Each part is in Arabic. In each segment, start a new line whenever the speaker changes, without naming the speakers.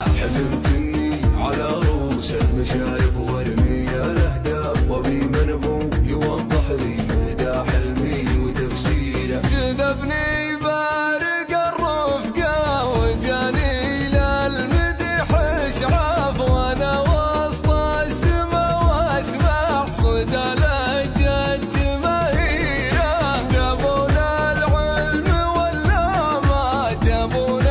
حلمت اني على رؤوس المشايف وارمي الاهداف وابي من هو يوضح لي مدى حلمي وتفسيره.
جذبني بارق الرفقه وجاني للمدح اشعاف وانا وسط السما واسمع صدى لهجة جماهيره. تبون العلم ولا ما تبون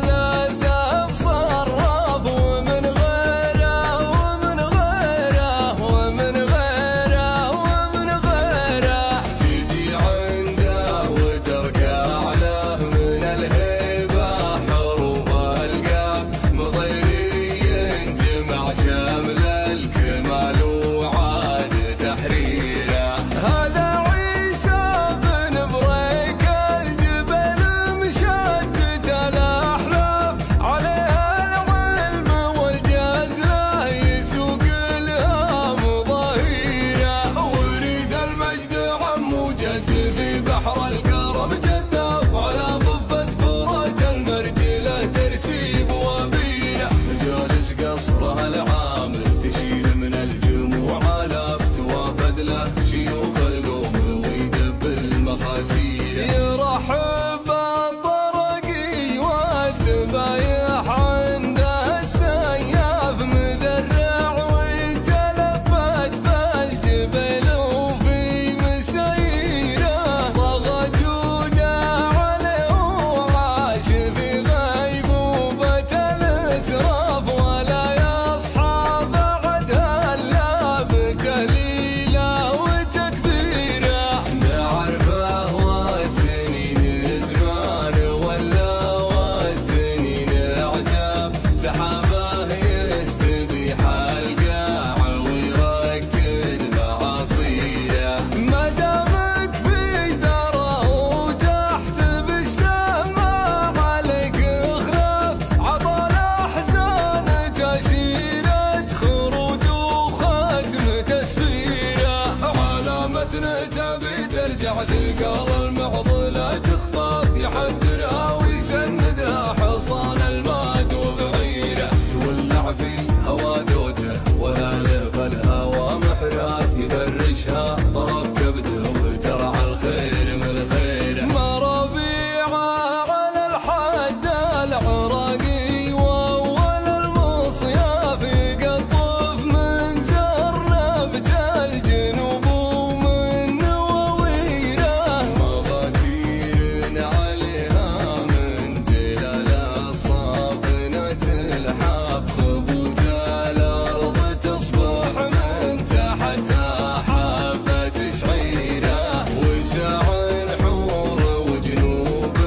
للذهب صراف ومن غيره ومن غيره ومن غيره ومن غيره. تجي عنده وتركع له من الهيبه حروف القاف مضيري جمع شامل الكمال وعاد تحريره. هذا عيسى بن بريك الجبل مشتت الاحلاف عليها العلم والجزله يسوق الهام ظهيره. وريد المجد عم جد في بحر الكرم جداف على ضفه فرج المرجله ترسيب وبيره. جالس قصرها العامل تشيل من الجموع آلاف توافد له شيوخ القوم ويدب المخاسير. يرحب الطرقي والذبايح عنده السياف مذرع وتلفت بالجبل وفي مسيره. طغى جوده عليه وعاش في غيبوبة الاسراف ولا يصحى بعدها الا بتهليله وتكبيره. نعرفه والسنين زمان ولا والسنين عجاب سحابه يستبيح القاع ويركد معاصيره. ما دامك في ذره وتحت بشته ما عليك خلاف عطى الاحزان تاشيره خروج وختم تسفيره. علامتنا تبي ترجع تلقى المعضله تخطف يحذرها ويسندها حصان المات وبعيره. تولع في هوا دوته وهالف الهوى محراث يفرشها طرف كبده وترعى الخير من خيره. ما ربيعه على الحد العراقي واول المصياف يقطف من زرنبت الجنوب ومن نواويره. مغاتير عليها من جلال صافنة الحاف خبوت الارض تصبح من تحتها حبة شعيره. وسع الحور وجنوب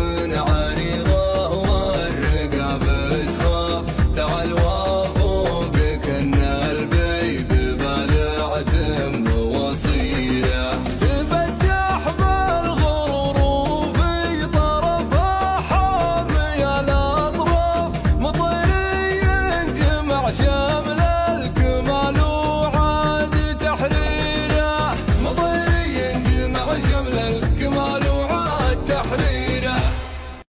عريضه والرقاب اسخاف تعال وفوقك ان البيب بالعت بوصيره. تبجح بالغرور وفي طرفها حامي الاطراف مطيري جمع شامل